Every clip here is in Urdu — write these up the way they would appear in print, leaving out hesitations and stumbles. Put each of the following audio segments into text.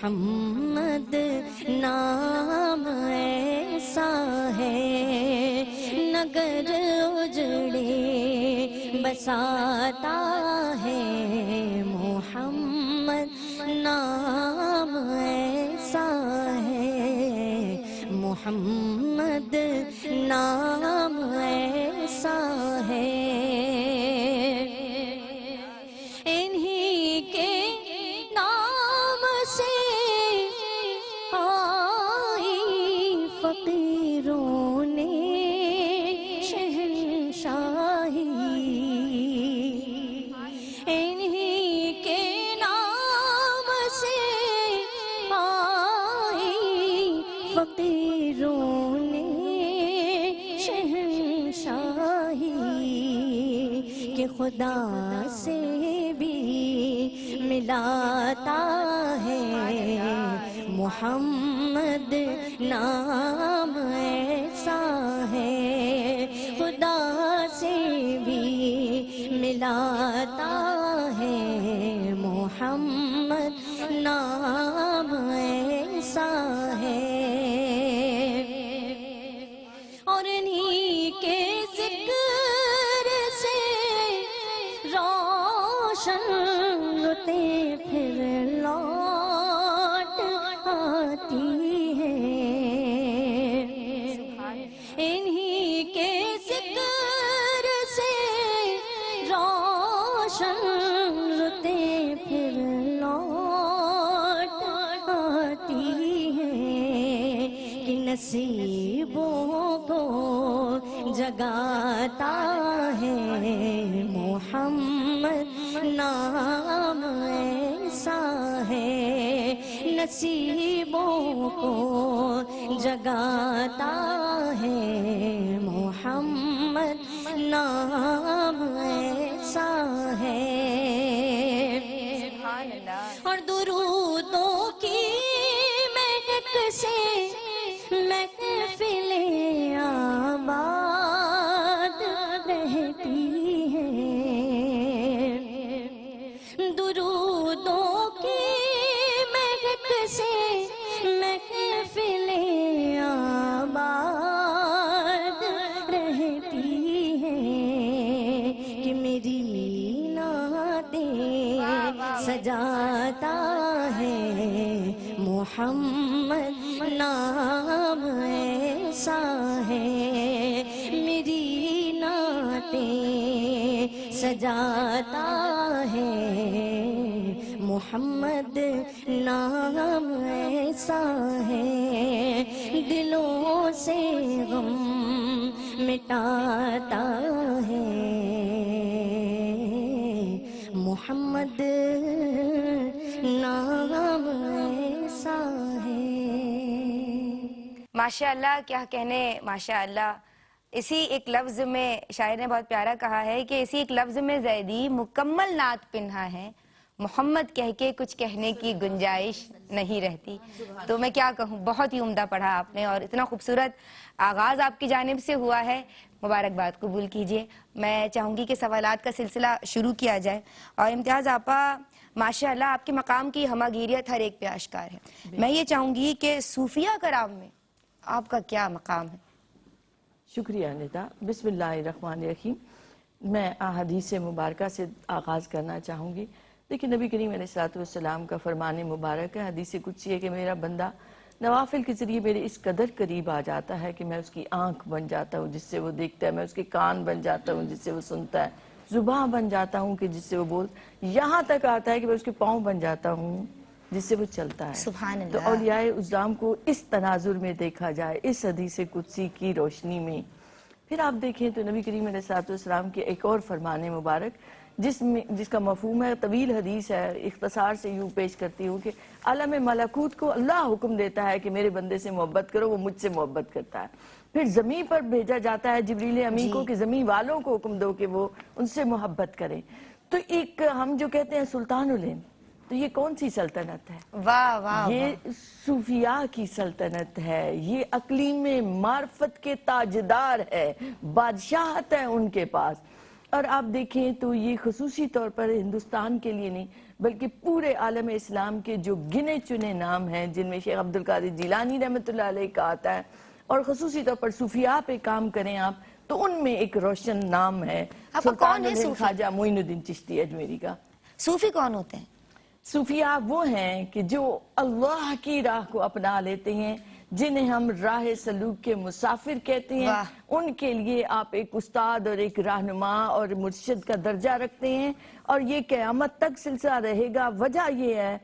محمد نام ایسا ہے، نگر اجڑے بساتا ہے، محمد نام ایسا ہے، محمد نام ایسا ہے، انہی کے نام سے آئی فقیروں نے شہنشاہی، انہی کے نام سے آئی فقیروں نے شہنشاہی، کہ خدا سے بھی ملاتا ہے، محمد نام ایسا ہے، خدا سے بھی ملاتا ہے، محمد نام ایسا ہے، اور انہی کے ذکر سے روشن رتے پھر لوٹ آتی ہے، انہی کے ذکر سے روشن رتے پھر لوٹ آتی ہے، کہ نصیبوں کو جگاتا ہے، محمد نام ایسا ہے، نصیبوں کو جگاتا ہے، محمد نام ایسا ہے، اور درودوں کی مہک سے محفلیں آباد رہتی ہیں، درودوں کی مہک سے محفلیں آباد رہتی ہیں، کہ میری نعتیں سجاتا ہے، محمد نام ایسا ہے، میری نعتیں سجاتا ہے، محمد نام ایسا ہے، دلوں سے غم مٹاتا ہے، محمد نام ایسا ہے۔ ماشاءاللہ، کیا کہنے، ماشاءاللہ۔ اسی ایک لفظ میں شاعر نے بہت پیارا کہا ہے کہ اسی ایک لفظ میں زیدی مکمل نعت پنہا ہے، محمد کہہ کے کچھ کہنے کی گنجائش نہیں رہتی۔ تو میں کیا کہوں، بہت ہی عمدہ پڑھا آپ نے، اور اتنا خوبصورت آغاز آپ کی جانب سے ہوا ہے، مبارکباد قبول کیجئے۔ میں چاہوں گی کہ سوالات کا سلسلہ شروع کیا جائے، اور امتیاز آپا ماشاءاللہ آپ کے مقام کی ہمہ ہر ایک پہ آشکار ہے۔ میں یہ چاہوں گی کہ صوفیہ کرام میں آپ کا کیا مقام ہے؟ شکریہ ندا۔ بسم اللہ الرحمن الرحیم۔ میں احادیث مبارکہ سے آغاز کرنا چاہوں گی۔ دیکھیں، نبی کریم علیہ السلام کا فرمان مبارک ہے، حدیث قدسی ہے کہ میرا بندہ نوافل کے ذریعے میرے اس قدر قریب آ جاتا ہے کہ میں اس کی آنکھ بن جاتا ہوں جس سے وہ دیکھتا ہے، میں اس کے کان بن جاتا ہوں جس سے وہ سنتا ہے، زبان بن جاتا ہوں کہ جس سے وہ بول، یہاں تک آتا ہے کہ میں اس کے پاؤں بن جاتا ہوں جس سے وہ چلتا ہے۔ سبحان اللہ۔ تو اولیاء عظام کو اس تناظر میں دیکھا جائے، اس حدیث قدسی کی روشنی میں۔ پھر آپ دیکھیں تو نبی کریم علیہ السلام کے ایک اور فرمان مبارک جس کا مفہوم ہے، طویل حدیث ہے، اختصار سے یوں پیش کرتی ہوں کہ عالم ملکوت کو اللہ حکم دیتا ہے کہ میرے بندے سے محبت کرو، وہ مجھ سے محبت کرتا ہے۔ پھر زمین پر بھیجا جاتا ہے جبریل امین کو کہ زمین والوں کو حکم دو کہ وہ ان سے محبت کریں۔ تو ایک ہم جو کہتے ہیں سلطان الہند، تو یہ کون سی سلطنت ہے؟ واہ واہ، یہ صوفیاء کی سلطنت ہے، یہ اقلیم معرفت کے تاجدار ہے، بادشاہت ہے ان کے پاس۔ اور آپ دیکھیں تو یہ خصوصی طور پر ہندوستان کے لیے نہیں بلکہ پورے عالم اسلام کے جو گنے چنے نام ہیں، جن میں شیخ عبدالقادر جیلانی رحمۃ اللہ علیہ کا آتا ہے، اور خصوصی طور پر صوفیاء پہ کام کریں آپ تو ان میں ایک روشن نام ہے آپ کا سلطان کون ہے الہند صوفی؟ خواجہ معین الدین چشتی اجمیری کا۔ صوفی کون ہوتے ہیں؟ صوفیاء وہ ہیں کہ جو اللہ کی راہ کو اپنا لیتے ہیں، جنہیں ہم راہ سلوک کے مسافر کہتے ہیں۔ واہ۔ ان کے لیے آپ ایک استاد اور ایک رہنما اور مرشد کا درجہ رکھتے ہیں، اور یہ قیامت تک سلسلہ رہے گا۔ وجہ یہ ہے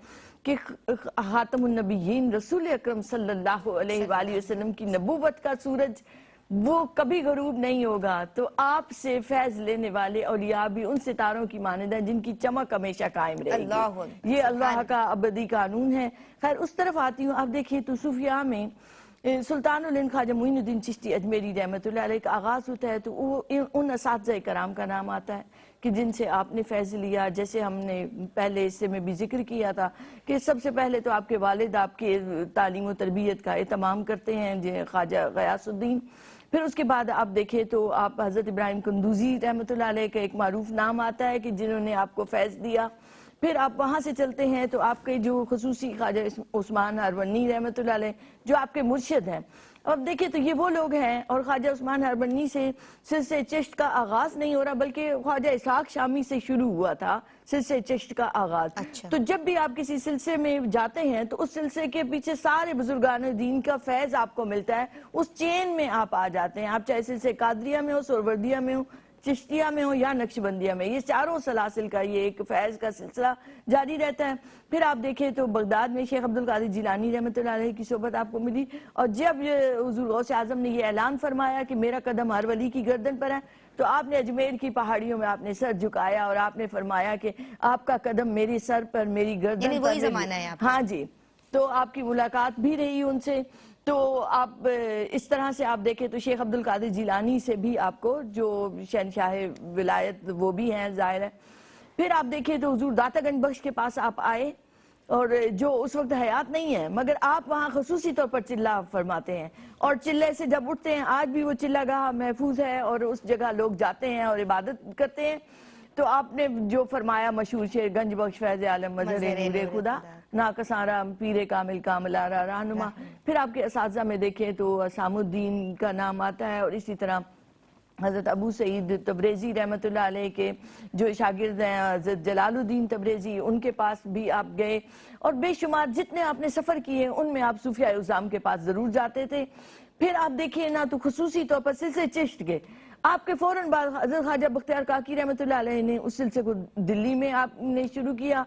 کہ خاتم النبیین رسول اکرم صلی اللہ علیہ وآلہ وسلم کی نبوت کا سورج وہ کبھی غروب نہیں ہوگا، تو آپ سے فیض لینے والے اولیاء بھی ان ستاروں کی مانند ہیں جن کی چمک ہمیشہ قائم رہے اللہ اکبر، گی۔ یہ اللہ کا ابدی قانون ہے۔ خیر، اس طرف آتی ہوں۔ آپ دیکھیے تو صوفیاء میں سلطان الہند خواجہ معین الدین چشتی اجمیری رحمۃ اللہ علیہ کا آغاز ہوتا ہے تو وہ ان اساتذہ کرام کا نام آتا ہے کہ جن سے آپ نے فیض لیا۔ جیسے ہم نے پہلے حصے میں بھی ذکر کیا تھا کہ سب سے پہلے تو آپ کے والد آپ کے تعلیم و تربیت کا اہتمام کرتے ہیں، خواجہ غیاث الدین۔ پھر اس کے بعد آپ دیکھیں تو آپ حضرت ابراہیم قندوزی رحمۃ اللہ علیہ کا ایک معروف نام آتا ہے کہ جنہوں نے آپ کو فیض دیا۔ پھر آپ وہاں سے چلتے ہیں تو آپ کے جو خصوصی خواجہ عثمان ہرونی رحمۃ اللہ علیہ جو آپ کے مرشد ہیں، اب دیکھیں تو یہ وہ لوگ ہیں، اور خواجہ عثمان ہرونی سے سلسلہ چشت کا آغاز نہیں ہو رہا بلکہ خواجہ اسحاق شامی سے شروع ہوا تھا سلسلہ چشت کا آغاز۔ اچھا۔ تو جب بھی آپ کسی سلسلے میں جاتے ہیں تو اس سلسلے کے پیچھے سارے بزرگان دین کا فیض آپ کو ملتا ہے، اس چین میں آپ آ جاتے ہیں۔ آپ چاہے سلسلہ قادریہ میں ہو، سہروردیہ میں ہو، چشتیہ میں ہو یا نقشبندیہ میں، یہ چاروں سلاسل کا یہ ایک فیض کا سلسلہ جاری رہتا ہے۔ پھر آپ دیکھیں تو بغداد میں شیخ عبدالقادر جیلانی رحمۃ اللہ علیہ کی صحبت آپ کو ملی، اور جب حضور غوث اعظم نے یہ اعلان فرمایا کہ میرا قدم ہر ولی کی گردن پر ہے، تو آپ نے اجمیر کی پہاڑیوں میں آپ نے سر جھکایا اور آپ نے فرمایا کہ آپ کا قدم میرے سر پر، میری گردن پر۔ یعنی وہی زمانہ ہے آپ کا۔ ہاں جی، تو آپ کی ملاقات بھی رہی ان سے۔ تو آپ اس طرح سے آپ دیکھیں تو شیخ عبدالقادر جیلانی سے بھی آپ کو جو شہنشاہ ولایت وہ بھی ہیں، ظاہر ہے۔ پھر آپ دیکھیں تو حضور داتا گنج بخش کے پاس آپ آئے، اور جو اس وقت حیات نہیں ہے مگر آپ وہاں خصوصی طور پر چلہ فرماتے ہیں، اور چلے سے جب اٹھتے ہیں آج بھی وہ چلہ گاہ محفوظ ہے اور اس جگہ لوگ جاتے ہیں اور عبادت کرتے ہیں۔ تو آپ نے جو فرمایا مشہور شعر، گنج بخش فیض عالم مظہر نور خدا، ناقصارہ پیر کامل کامل آرا رہنما۔ پھر آپ کے اساتذہ میں دیکھیں تو اسام الدین کا نام آتا ہے، اور اسی طرح حضرت ابو سعید تبریزی رحمۃ اللہ علیہ کے جو شاگرد ہیں حضرت جلال الدین تبریزی، ان کے پاس بھی آپ گئے، اور بے شمار جتنے آپ نے سفر کیے ان میں آپ صوفیاء عظام کے پاس ضرور جاتے تھے۔ پھر آپ دیکھیے نا تو خصوصی طور پر سلسلہ چشت کے آپ کے فوراً بعد حضرت خواجہ بختیار کاکی رحمۃ اللہ علیہ نے اس سلسلے کو دلی میں آپ نے شروع کیا،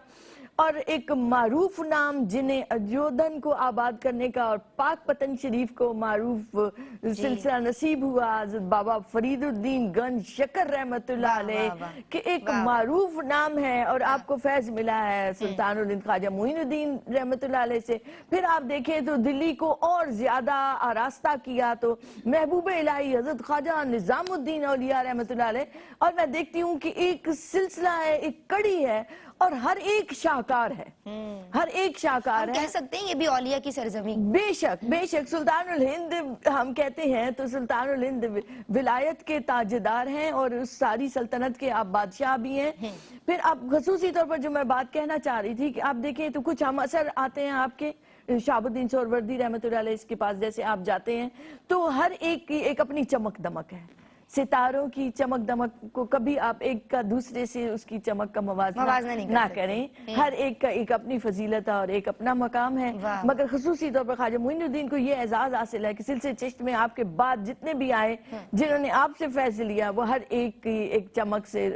اور ایک معروف نام جنہیں اجودھن کو آباد کرنے کا اور پاک پتن شریف کو معروف سلسلہ نصیب ہوا، حضرت بابا فرید الدین گنج شکر رحمۃ اللہ علیہ کہ ایک معروف نام ہے، اور آپ کو فیض ملا ہے سلطان الہند خواجہ معین الدین رحمۃ اللہ علیہ سے۔ پھر آپ دیکھیں تو دلی کو اور زیادہ آراستہ کیا تو محبوب الہی حضرت خواجہ نظام الدین اولیاء رحمۃ اللہ علیہ، اور میں دیکھتی ہوں کہ ایک سلسلہ ہے، ایک کڑی ہے، اور ہر ایک شاہکار ہے، ہر ایک شاہکار ہم ہے۔ کہہ سکتے ہیں یہ بھی اولیاء کی سرزمین۔ بے شک بے شک، سلطان الہند ہم کہتے ہیں تو سلطان الہند ولایت کے تاجدار ہیں، اور اس ساری سلطنت کے آپ بادشاہ بھی ہیں۔ پھر آپ خصوصی طور پر جو میں بات کہنا چاہ رہی تھی کہ آپ دیکھیں تو کچھ ہم اثر آتے ہیں آپ کے شہاب الدین سہروردی رحمۃ اللہ علیہ، اس کے پاس جیسے آپ جاتے ہیں تو ہر ایک کی ایک اپنی چمک دمک ہے۔ ستاروں کی چمک دمک کو کبھی آپ ایک کا دوسرے سے اس کی چمک کا موازنہ نہ کریں، ہر ایک کا ایک اپنی فضیلت اور ایک اپنا مقام ہے۔ مگر خصوصی طور پر خواجہ معین الدین کو یہ اعزاز حاصل ہے کہ سلسلہ چشت میں آپ کے بعد جتنے بھی آئے جنہوں نے آپ سے فیض لیا، وہ ہر ایک کی ایک چمک سے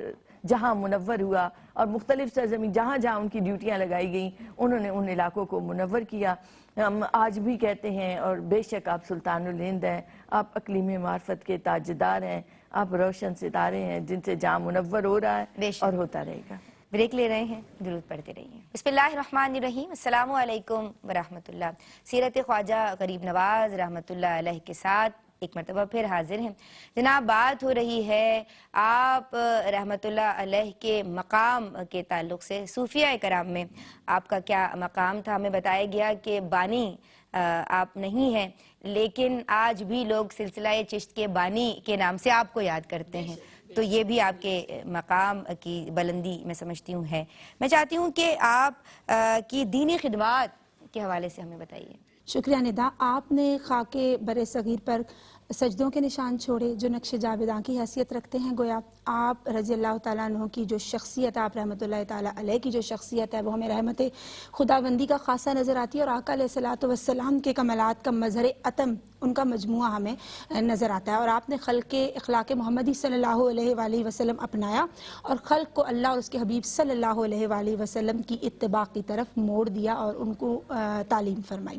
جہاں منور ہوا، اور مختلف سرزمین جہاں جہاں ان کی ڈیوٹیاں لگائی گئیں انہوں نے ان علاقوں کو منور کیا۔ ہم آج بھی کہتے ہیں، اور بے شک آپ سلطان الہند ہیں، آپ اقلیم معرفت کے تاجدار ہیں، آپ روشن ستارے ہیں جن سے جہاں منور ہو رہا ہے اور ہوتا رہے گا۔ بریک لے رہے ہیں، درود پڑھتے رہیے۔ بسم اللہ الرحمن الرحیم، السلام علیکم ورحمۃ اللہ۔ سیرت خواجہ غریب نواز رحمۃ اللہ علیہ کے ساتھ ایک مرتبہ پھر حاضر ہیں جناب۔ بات ہو رہی ہے آپ رحمۃ اللہ علیہ کے مقام کے تعلق سے، صوفیاء کرام میں آپ کا کیا مقام تھا۔ ہمیں بتایا گیا کہ بانی آپ نہیں ہیں، لیکن آج بھی لوگ سلسلہ چشت کے بانی کے نام سے آپ کو یاد کرتے ہیں، تو یہ بھی آپ کے مقام کی بلندی میں سمجھتی ہوں ہے. میں چاہتی ہوں کہ آپ کی دینی خدمات کے حوالے سے ہمیں بتائیے. شکریہ ندا. آپ نے خاک بر صغیر پر سجدوں کے نشان چھوڑے جو نقش جاویداں کی حیثیت رکھتے ہیں. گویا آپ رضی اللہ تعالیٰ عنہ کی جو شخصیت، آپ رحمۃ اللہ تعالیٰ علیہ کی جو شخصیت ہے وہ ہمیں رحمت خداوندی کا خاصہ نظر آتی ہے، اور آقا علیہ الصلوۃ والسلام کے کمالات کا مظہر اتم ان کا مجموعہ ہمیں نظر آتا ہے. اور آپ نے خلق اخلاق محمدی صلی اللہ علیہ وآلہ وسلم اپنایا اور خلق کو اللہ اور اس کے حبیب صلی اللہ علیہ وآلہ وسلم کی اتباع کی طرف موڑ دیا اور ان کو تعلیم فرمائی.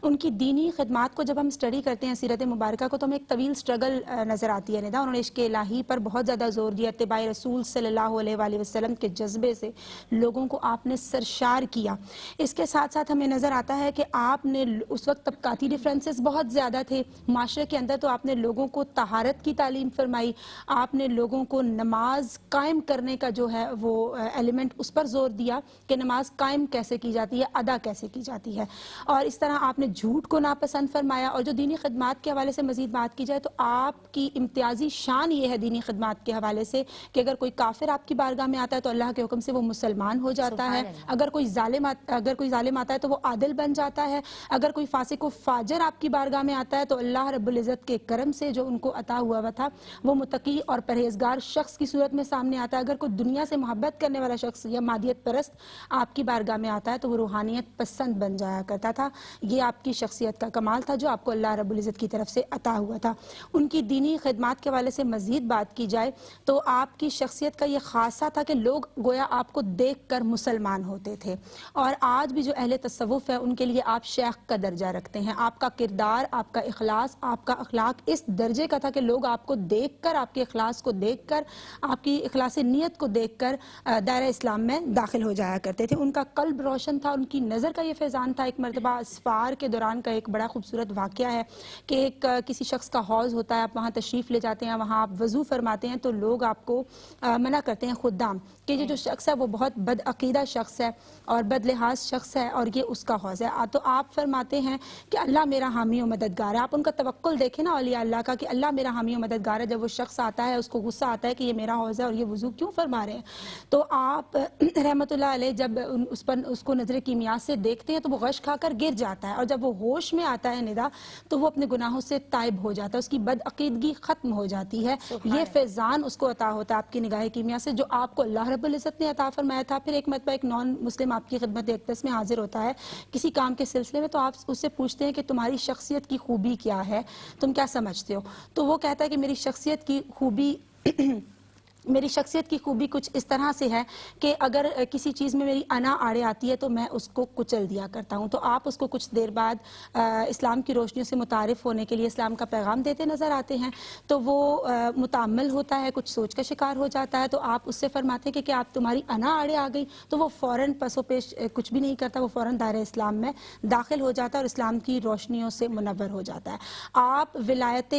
ان کی دینی خدمات کو جب ہم اسٹڈی کرتے ہیں سیرت مبارکہ کو، تو ہمیں ایک طویل سٹرگل نظر آتی ہے ندا. انہوں نے عشق الہی پر بہت زیادہ زور دیا، اتباع رسول صلی اللہ علیہ وآلہ وسلم کے جذبے سے لوگوں کو آپ نے سرشار کیا. اس کے ساتھ ساتھ ہمیں نظر آتا ہے کہ آپ نے اس وقت طبقاتی ڈفرینسز بہت زیادہ تھے معاشرے کے اندر، تو آپ نے لوگوں کو طہارت کی تعلیم فرمائی. آپ نے لوگوں کو نماز قائم کرنے کا جو ہے وہ ایلیمنٹ اس پر زور دیا کہ نماز قائم کیسے کی جاتی ہے، ادا کیسے کی جاتی ہے. اور اس طرح آپ نے جھوٹ کو ناپسند فرمایا. اور جو دینی خدمات کے حوالے سے مزید بات کی جائے تو آپ کی امتیازی شان یہ ہے دینی خدمات کے حوالے سے کہ اگر کوئی کافر آپ کی بارگاہ میں آتا ہے تو اللہ کے حکم سے وہ مسلمان ہو جاتا ہے. اگر کوئی ظالم آتا ہے تو وہ عادل بن جاتا ہے. اگر کوئی فاسق و فاجر آپ کی بارگاہ میں آتا ہے تو اللہ رب العزت کے کرم سے جو ان کو عطا ہوا تھا وہ متقی اور پرہیزگار شخص کی صورت میں سامنے آتا ہے. اگر کوئی دنیا سے محبت کرنے والا شخص یا مادیت پرست آپ کی بارگاہ میں آتا ہے تو وہ روحانیت پسند بن جایا کرتا تھا. یہ آپ کی شخصیت کا کمال تھا جو آپ کو اللہ رب العزت کی طرف سے عطا ہوا تھا. ان کی دینی خدمات کے حوالے سے مزید بات کی جائے تو آپ کی شخصیت کا یہ خاصہ تھا کہ لوگ گویا آپ کو دیکھ کر مسلمان ہوتے تھے. اور آج بھی جو اہل تصوف ہے ان کے لیے آپ شیخ کا درجہ رکھتے ہیں. آپ کا کردار، آپ کا اخلاص، آپ کا اخلاق اس درجے کا تھا کہ لوگ آپ کو دیکھ کر، آپ کے اخلاص کو دیکھ کر، آپ کی اخلاص نیت کو دیکھ کر دائرہ اسلام میں داخل ہو جایا کرتے تھے. ان کا قلب روشن تھا، ان کی نظر کا یہ فیضان تھا. ایک مرتبہ اسفار کے دوران کا ایک بڑا خوبصورت واقعہ ہے کہ کسی شخص کا حوض ہوتا ہے، آپ وہاں تشریف لے جاتے ہیں، وہاں آپ وضو فرماتے ہیں تو لوگ آپ کو منع کرتے ہیں خدام کہ یہ جو شخص ہے وہ بہت بد عقیدہ شخص ہے اور بد لحاظ شخص ہے اور یہ اس کا حوض ہے. تو آپ فرماتے ہیں کہ اللہ میرا حامی و مددگار ہے. آپ ان کا توکل دیکھیں نا اولیاء اللہ کا کہ اللہ میرا حامی و مددگار ہے. جب وہ شخص آتا ہے اس کو غصہ آتا ہے کہ یہ میرا حوض ہے اور یہ وضو کیوں فرما رہے ہیں. تو آپ رحمت اللہ علیہ جب اس کو نظر کیمیا سے دیکھتے ہیں تو وہ غش کھا کر گر جاتا ہے، اور جب وہ ہوش میں آتا ہے ندا تو وہ اپنے گناہوں سے تائب ہو جاتا ہے، اس کی بد عقیدگی ختم ہو جاتی ہے. یہ فیضان اس کو عطا ہوتا ہے آپ کی نگاہ کیمیا سے جو آپ کو اللہ رب العزت نے عطا فرمایا تھا. پھر ایک مرتبہ ایک نان مسلم آپ کی خدمت اقدس میں حاضر ہوتا ہے کسی کام کے سلسلے میں، تو آپ اس سے پوچھتے ہیں کہ تمہاری شخصیت کی خوبی کیا ہے، تم کیا سمجھتے ہو. تو وہ کہتا ہے کہ میری شخصیت کی خوبی کچھ اس طرح سے ہے کہ اگر کسی چیز میں میری انا آڑے آتی ہے تو میں اس کو کچل دیا کرتا ہوں. تو آپ اس کو کچھ دیر بعد اسلام کی روشنیوں سے متعارف ہونے کے لیے اسلام کا پیغام دیتے نظر آتے ہیں تو وہ متعمل ہوتا ہے، کچھ سوچ کا شکار ہو جاتا ہے. تو آپ اس سے فرماتے ہیں کہ کیا آپ تمہاری انا آڑے آ گئی، تو وہ فوراً پس و پیش کچھ بھی نہیں کرتا، وہ فوراً دائرہ اسلام میں داخل ہو جاتا ہے اور اسلام کی روشنیوں سے منور ہو جاتا ہے. آپ ولایت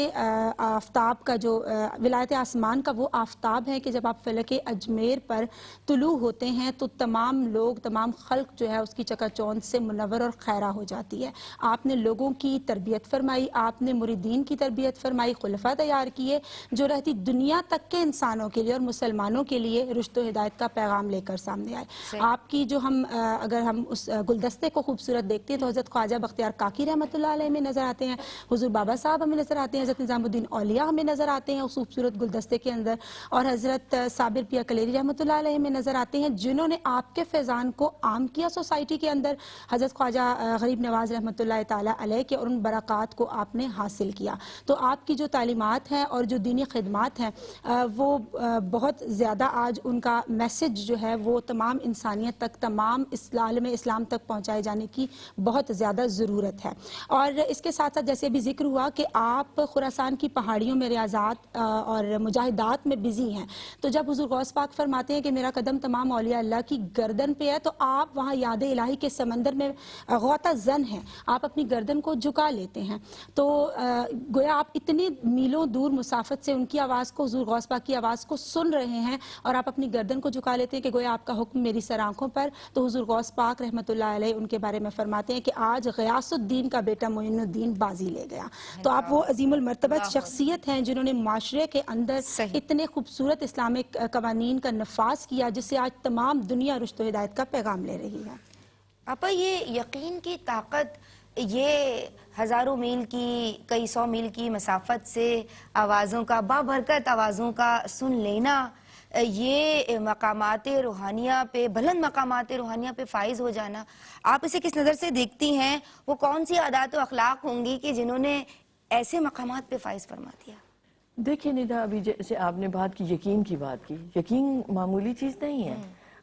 آفتاب کا جو ولایت آسمان کا وہ آفتاب ہے کہ جب آپ فلک اجمیر پر طلوع ہوتے ہیں تو تمام لوگ، تمام خلق جو ہے اس کی چکا چوند سے منور اور خیرہ ہو جاتی ہے. آپ نے لوگوں کی تربیت فرمائی، آپ نے مریدین کی تربیت فرمائی، خلفاء تیار کیے جو رہتی دنیا تک کے انسانوں کے لیے اور مسلمانوں کے لیے رشد و ہدایت کا پیغام لے کر سامنے آئے. آپ کی جو اگر ہم اس گلدستے کو خوبصورت دیکھتے ہیں تو حضرت خواجہ بختیار کاکی رحمۃ اللہ علیہ میں نظر آتے ہیں، حضور بابا صاحب ہمیں نظر آتے ہیں، حضرت نظام الدین اولیاء ہمیں نظر آتے ہیں اس خوبصورت گلدستے کے اندر، اور حضرت صابر پیا کلیری رحمۃ اللہ علیہ میں نظر آتے ہیں جنہوں نے آپ کے فیضان کو عام کیا سوسائٹی کے اندر. حضرت خواجہ غریب نواز رحمۃ اللہ تعالیٰ علیہ کے اور ان برکات کو آپ نے حاصل کیا. تو آپ کی جو تعلیمات ہیں اور جو دینی خدمات ہیں وہ بہت زیادہ آج ان کا میسج جو ہے وہ تمام انسانیت تک، تمام عالم اسلام تک پہنچائے جانے کی بہت زیادہ ضرورت ہے. اور اس کے ساتھ ساتھ جیسے ابھی ذکر ہوا کہ آپ خراسان کی پہاڑیوں میں ریاضات اور مجاہدات میں بزی ہیں، تو جب حضور غوث پاک فرماتے ہیں کہ میرا قدم تمام اولیاء اللہ کی گردن پہ ہے تو آپ وہاں یاد الہی کے سمندر میں غوطہ زن ہیں، آپ اپنی گردن کو جھکا لیتے ہیں. تو گویا آپ اتنی میلوں دور مسافت سے ان کی آواز کو، حضور غوث پاک کی آواز کو سن رہے ہیں اور آپ اپنی گردن کو جھکا لیتے ہیں کہ گویا آپ کا حکم میری سر آنکھوں پر. تو حضور غوث پاک رحمۃ اللہ علیہ ان کے بارے میں فرماتے ہیں کہ آج غیاث الدین کا بیٹا معین الدین بازی لے گیا. تو آپ وہ عظیم المرتبت شخصیت ہیں جنہوں نے معاشرے کے اندر اتنے خوبصورت خوبصورت اسلامک قوانین کا نفاذ کیا جس سے آج تمام دنیا رشد و ہدایت کا پیغام لے رہی ہے۔ آپا یہ یقین کی طاقت، یہ ہزاروں میل کی، کئی سو میل کی مسافت سے آوازوں کا، بابرکت آوازوں کا سن لینا، یہ مقامات روحانیہ پہ، بلند مقامات روحانیہ پہ فائز ہو جانا، آپ اسے کس نظر سے دیکھتی ہیں؟ وہ کون سی عادات و اخلاق ہوں گی کہ جنہوں نے ایسے مقامات پہ فائز فرما دیا؟ دیکھیں ندا، ابھی جیسے آپ نے بات کی، یقین کی بات کی، یقین معمولی چیز نہیں ہے۔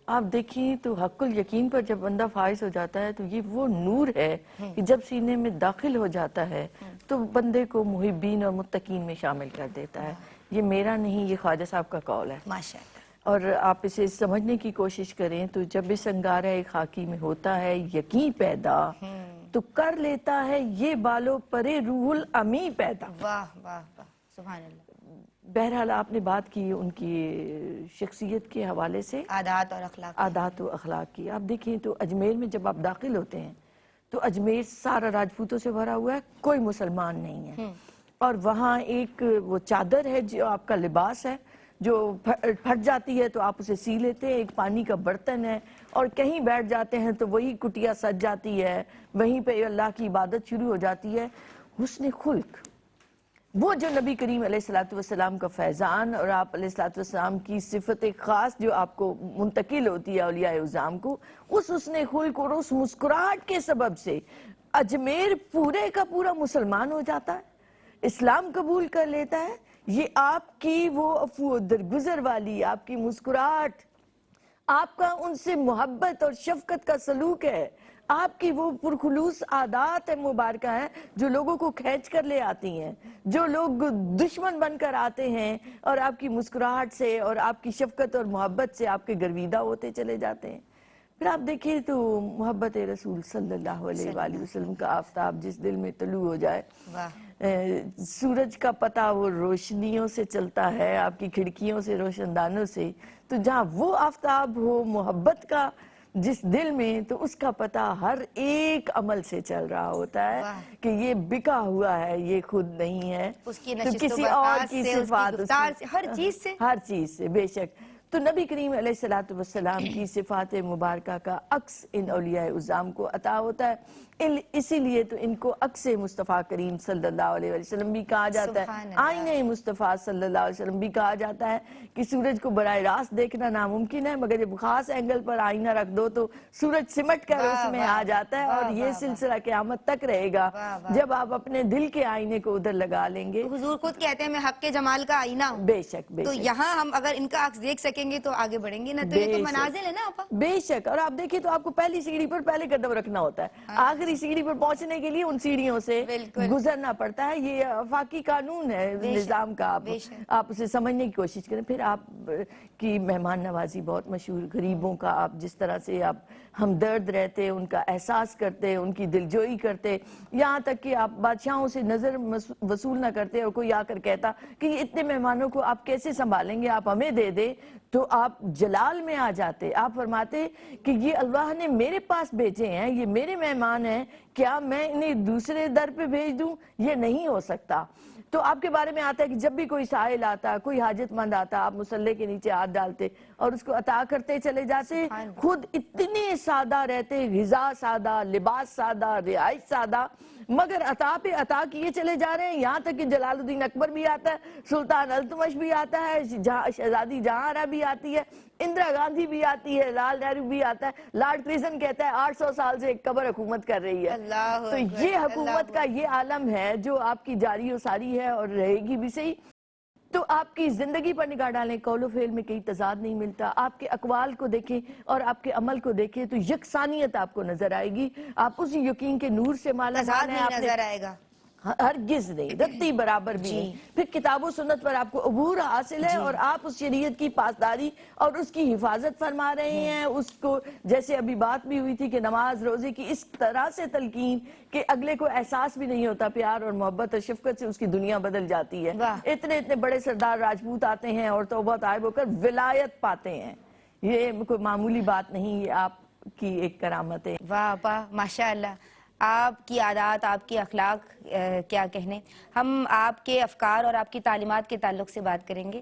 آپ دیکھیں تو حق الیقین پر جب بندہ فائز ہو جاتا ہے تو یہ وہ نور ہے کہ جب سینے میں داخل ہو جاتا ہے تو بندے کو محبین اور متقین میں شامل کر دیتا ہے۔ یہ میرا نہیں، یہ خواجہ صاحب کا قول ہے۔ ماشاءاللہ۔ اور آپ اسے سمجھنے کی کوشش کریں تو جب اس انگارہ خاکی میں ہوتا ہے یقین پیدا تو کر لیتا ہے یہ بالو پرے روح الامی پیدا۔ واہ واہ واہ، سبحان اللہ۔ بہرحال آپ نے بات کی ان کی شخصیت کے حوالے سے، عادات اور اخلاق۔ عادات و اخلاق کی۔ آپ دیکھیں تو اجمیر میں جب آپ داخل ہوتے ہیں تو اجمیر سارا راجپوتوں سے بھرا ہوا ہے، کوئی مسلمان نہیں ہے، اور وہاں ایک وہ چادر ہے جو آپ کا لباس ہے، جو پھٹ جاتی ہے تو آپ اسے سی لیتے ہیں، ایک پانی کا برتن ہے، اور کہیں بیٹھ جاتے ہیں تو وہی کٹیا سج جاتی ہے، وہیں پہ اللہ کی عبادت شروع ہو جاتی ہے۔ حسن خلق، وہ جو نبی کریم علیہ السلام کا فیضان اور آپ علیہ السلام کی صفت خاص جو آپ کو منتقل ہوتی ہے اولیاء اعظام کو، اس حسن خلق اور اس مسکراہٹ کے سبب سے اجمیر پورے کا پورا مسلمان ہو جاتا ہے، اسلام قبول کر لیتا ہے۔ یہ آپ کی وہ عفو درگزر والی آپ کی مسکراہٹ، آپ کا ان سے محبت اور شفقت کا سلوک ہے، آپ کی وہ پرخلوص عادات مبارکہ ہیں جو لوگوں کو کھینچ کر لے آتی ہیں، جو لوگ دشمن بن کر آتے ہیں اور آپ کی مسکراہٹ سے اور آپ کی شفقت اور محبت سے آپ کے گرویدہ ہوتے چلے جاتے ہیں۔ پھر آپ دیکھیں تو محبت رسول صلی اللہ علیہ وآلہ وسلم کا آفتاب جس دل میں طلوع ہو جائے، سورج کا پتہ وہ روشنیوں سے چلتا ہے، آپ کی کھڑکیوں سے، روشن دانوں سے، تو جہاں وہ آفتاب ہو محبت کا جس دل میں، تو اس کا پتہ ہر ایک عمل سے چل رہا ہوتا ہے کہ یہ بکا ہوا ہے، یہ خود نہیں ہے، اس کی تو نشست و کسی اور برخاست کی سے، اس کی صفات، گفتار سے، ہر چیز سے، ہر چیز سے، بے شک۔ تو نبی کریم علیہ السلام کی صفات مبارکہ کا عکس ان اولیاء اعظام کو عطا ہوتا ہے، اسی لیے تو ان کو عکس مصطفیٰ کریم صلی اللہ علیہ وسلم بھی کہا جاتا ہے، سبحان اللہ۔ آئینہ مصطفیٰ صلی اللہ علیہ وسلم بھی کہا جاتا ہے کہ سورج کو براہ راست دیکھنا ناممکن ہے، مگر جب خاص اینگل پر آئینہ رکھ دو تو سورج سمٹ کر اس میں آ جاتا ہے، اور یہ سلسلہ قیامت تک رہے گا جب آپ اپنے دل کے آئینے کو ادھر لگا لیں گے۔ حضور خود کہتے ہیں میں حق کے جمال کا آئینہ ہوں۔ بے شک، بے تو شک، یہاں ہم اگر ان کا عکس دیکھ سکیں گے تو آگے بڑھیں گے نا، تو یہ تو منازل ہے نا آپا۔ بے شک، اور آپ دیکھیں تو آپ کو پہلی سیڑھی پر پہلے قدم رکھنا ہوتا ہے، آخری سیڑھی پر پہنچنے کے لیے ان سیڑھیوں سے گزرنا پڑتا ہے، یہ آفاقی قانون ہے نظام کا، آپ اسے سمجھنے کی کوشش کریں۔ پھر آپ کی مہمان نوازی بہت مشہور، غریبوں کا آپ جس طرح سے آپ ہمدرد رہتے، ان کا احساس کرتے، ان کی دلجوئی کرتے، یہاں تک کہ آپ بادشاہوں سے نظر وصول نہ کرتے، اور کوئی آ کر کہتا کہ یہ اتنے مہمانوں کو آپ کیسے سنبھالیں گے، آپ ہمیں دے دیں، تو آپ جلال میں آ جاتے، آپ فرماتے کہ یہ اللہ نے میرے پاس بھیجے ہیں، یہ میرے مہمان ہیں، کیا میں انہیں دوسرے در پہ بھیج دوں؟ یہ نہیں ہو سکتا۔ تو آپ کے بارے میں آتا ہے کہ جب بھی کوئی سائل آتا، کوئی حاجت مند آتا، آپ مصلے کے نیچے ہاتھ ڈالتے اور اس کو عطا کرتے چلے جاتے، خود اتنے سادہ رہتے، غذا سادہ، لباس سادہ، رہائش سادہ، مگر عطا پہ عطا کیے چلے جا رہے ہیں، یہاں تک کہ جلال الدین اکبر بھی آتا ہے، سلطان التمش بھی آتا ہے، شہزادی جہاں آرا بھی آتی ہے، اندرا گاندھی بھی آتی ہے، لال نہرو بھی آتا ہے، لارڈ کرزن کہتا ہے 800 سال سے ایک قبر حکومت کر رہی ہے۔ تو یہ حکومت کا یہ عالم ہے جو آپ کی جاری و ساری ہے اور رہے گی بھی صحیح۔ تو آپ کی زندگی پر نگاہ ڈالیں، قول و فعل میں کہیں تضاد نہیں ملتا، آپ کے اقوال کو دیکھیں اور آپ کے عمل کو دیکھیں تو یکسانیت آپ کو نظر آئے گی، آپ اسی یقین کے نور سے مالا مال ہیں، نہیں نظر آئے گا، ہرگز نہیں، رتی برابر بھی نہیں۔ پھر کتاب و سنت پر آپ کو عبور حاصل ہے، اور آپ اس شریعت کی پاسداری اور اس کی حفاظت فرما رہے ہیں، اس کو جیسے ابھی بات بھی ہوئی تھی کہ نماز روزے کی اس طرح سے تلقین کہ اگلے کو احساس بھی نہیں ہوتا، پیار اور محبت اور شفقت سے اس کی دنیا بدل جاتی ہے۔ اتنے اتنے بڑے سردار راجپوت آتے ہیں اور توبہ طائب ہو کر ولایت پاتے ہیں، یہ کوئی معمولی بات نہیں، یہ آپ کی ایک کرامت ہے۔ واہ واہ، ماشاءاللہ، آپ کی عادات، آپ کی اخلاق کیا کہنے۔ ہم آپ کے افکار اور آپ کی تعلیمات کے تعلق سے بات کریں گے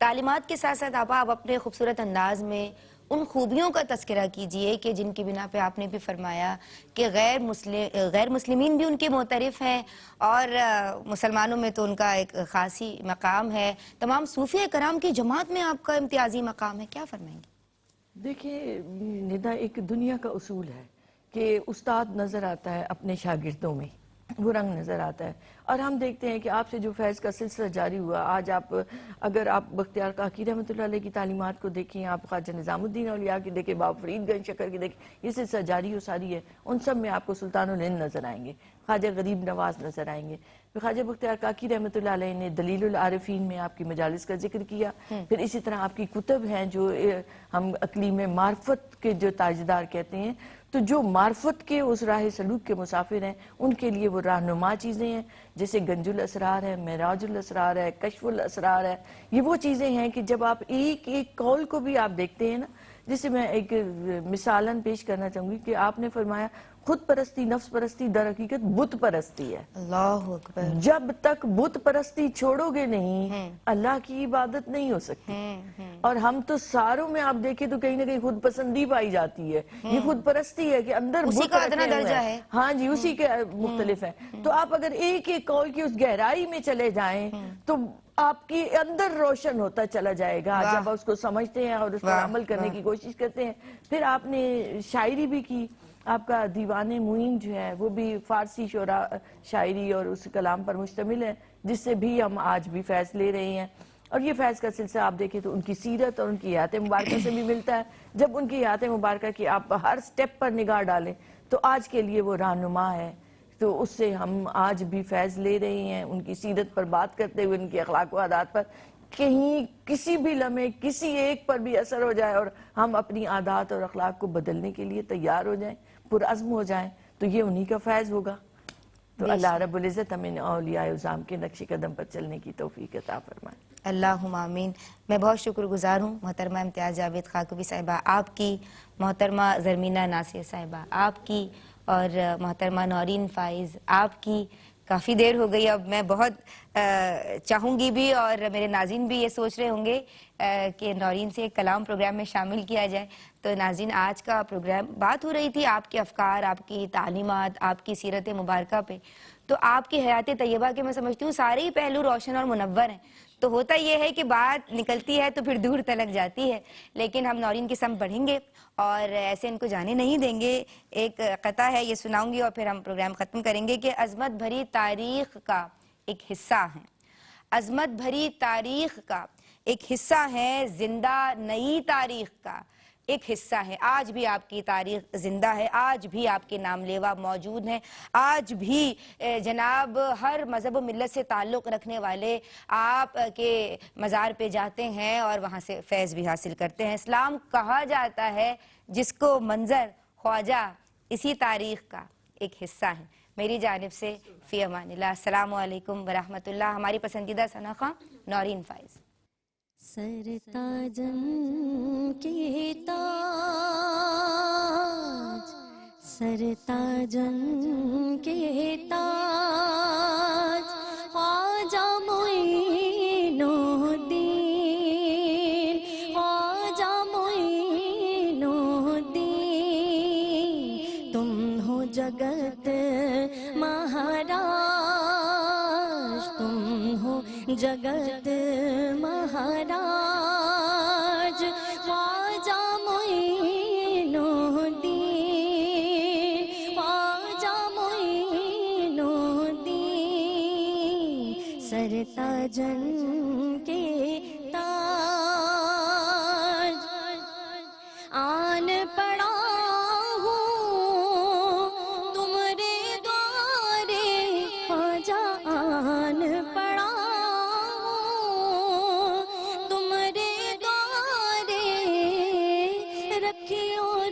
تعلیمات کے ساتھ ساتھ آپ اپنے خوبصورت انداز میں ان خوبیوں کا تذکرہ کیجئے کہ جن کی بنا پہ آپ نے بھی فرمایا کہ غیر مسلمین بھی ان کے معترف ہیں اور مسلمانوں میں تو ان کا ایک خاصی مقام ہے، تمام صوفیہ کرام کی جماعت میں آپ کا امتیازی مقام ہے، کیا فرمائیں گے؟ دیکھیے ندا، ایک دنیا کا اصول ہے کہ استاد نظر آتا ہے اپنے شاگردوں میں، وہ رنگ نظر آتا ہے، اور ہم دیکھتے ہیں کہ آپ سے جو فیض کا سلسلہ جاری ہوا، آج اگر آپ بختیار کاکی رحمۃ اللہ علیہ کی تعلیمات کو دیکھیں، آپ خواجہ نظام الدین اولیاء کی دیکھیں، بابا فرید گنج شکر کی دیکھیں، یہ سلسلہ جاری و ساری ہے، ان سب میں آپ کو سلطان الہند نظر آئیں گے، خواجہ غریب نواز نظر آئیں گے، پھر خواجہ بختیار کاکی رحمۃ اللہ علیہ نے دلیل العارفین میں آپ کی مجالس کا ذکر کیا، پھر اسی طرح آپ کی کتب ہیں جو ہم اقلیم معرفت کے جو تاجدار کہتے ہیں، تو جو معرفت کے اس راہ سلوک کے مسافر ہیں ان کے لیے وہ رہنما چیزیں ہیں، جیسے گنج الاسرار ہے، معراج الاسرار ہے، کشف الاسرار ہے، یہ وہ چیزیں ہیں کہ جب آپ ایک ایک قول کو بھی آپ دیکھتے ہیں نا، جسے میں ایک مثالاً پیش کرنا چاہوں گی کہ آپ نے فرمایا خود پرستی، نفس پرستی در حقیقت بت پرستی ہے، اللہ اکبر، جب تک بت پرستی چھوڑو گے نہیں اللہ کی عبادت نہیں ہو سکتی، اور ہم تو ساروں میں آپ دیکھیں تو کہیں نہ کہیں خود پسندی پائی جاتی ہے، یہ خود پرستی ہے کہ اندر اسی بت کا ادنا رکھے ہوئے درجہ ہیں، ہے۔ ہاں جی اسی کے مختلف ہیں، تو آپ اگر ایک ایک قول کی اس گہرائی میں چلے جائیں تو آپ کے اندر روشن ہوتا چلا جائے گا جب آپ اس کو سمجھتے ہیں اور اس پر عمل کرنے کی کوشش کرتے ہیں۔ پھر آپ نے شاعری بھی کی، آپ کا دیوان معین جو ہے وہ بھی فارسی شاعری اور اس کلام پر مشتمل ہے، جس سے بھی ہم آج بھی فیض لے رہے ہیں، اور یہ فیض کا سلسلہ آپ دیکھیں تو ان کی سیرت اور ان کی حیات مبارکہ سے بھی ملتا ہے۔ جب ان کی حیات مبارکہ کی آپ ہر سٹیپ پر نگاہ ڈالیں تو آج کے لیے وہ رہنما ہے، تو اس سے ہم آج بھی فیض لے رہے ہیں۔ ان کی سیرت پر بات کرتے ہوئے، ان کے اخلاق و عادات پر کہیں کسی بھی لمحے کسی ایک پر بھی اثر ہو جائے اور ہم اپنی عادات اور اخلاق کو بدلنے کے لیے تیار ہو جائیں، پرعزم ہو جائیں، تو یہ انہی کا فیض ہوگا۔ تو اللہ رب العزت ہمیں اولیاء اعظام کے نقش قدم پر چلنے کی توفیق عطا فرمائے۔ اللہم آمین۔ میں بہت شکر گزار ہوں محترمہ امتیاز جاوید خاکوبی صاحبہ آپ کی، محترمہ زرمینہ ناصر صاحبہ آپ کی، اور محترمہ نورین فائز آپ کی۔ کافی دیر ہو گئی، اب میں بہت چاہوں گی بھی اور میرے ناظرین بھی یہ سوچ رہے ہوں گے کہ نورین سے ایک کلام پروگرام میں شامل کیا جائے۔ تو ناظرین، آج کا پروگرام بات ہو رہی تھی آپ کے افکار، آپ کی تعلیمات، آپ کی سیرت مبارکہ پہ، تو آپ کی حیات طیبہ کے میں سمجھتی ہوں سارے ہی پہلو روشن اور منور ہیں۔ تو ہوتا یہ ہے کہ بات نکلتی ہے تو پھر دور تلک جاتی ہے، لیکن ہم نورین کی سمت بڑھیں گے اور ایسے ان کو جانے نہیں دیں گے۔ ایک قطعہ ہے، یہ سناؤں گی اور پھر ہم پروگرام ختم کریں گے کہ عظمت بھری تاریخ کا ایک حصہ ہے، عظمت بھری تاریخ کا ایک حصہ ہے، زندہ نئی تاریخ کا ایک حصہ ہے۔ آج بھی آپ کی تاریخ زندہ ہے، آج بھی آپ کے نام لیوا موجود ہیں، آج بھی جناب ہر مذہب و ملت سے تعلق رکھنے والے آپ کے مزار پہ جاتے ہیں اور وہاں سے فیض بھی حاصل کرتے ہیں۔ اسلام کہا جاتا ہے جس کو منظر خواجہ اسی تاریخ کا ایک حصہ ہے۔ میری جانب سے فی امان اللہ، السلام علیکم ورحمۃ اللہ۔ ہماری پسندیدہ ثنا خواں نورین فائز۔ سر تاجن کے تاج، سر تاجن کے تاج، خواجہ معین الدین، خواجہ معین الدین، تم ہو جگت مہاراج، تم ہو جگت مہاراج، خواجہ معین الدین، خواجہ معین الدین، سر تاجن کے تاج۔ آن پڑا ہوں تمہارے دوارے خواجہ، آن پڑا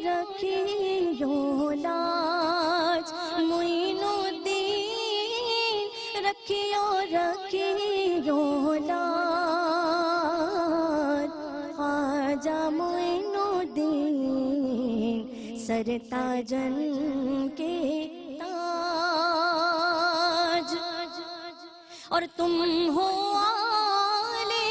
رکھیو لاج، معین الدین رکھیو لاج، خواجہ معین الدین، سر تاجن کے تاج۔ اور تم ہو آلے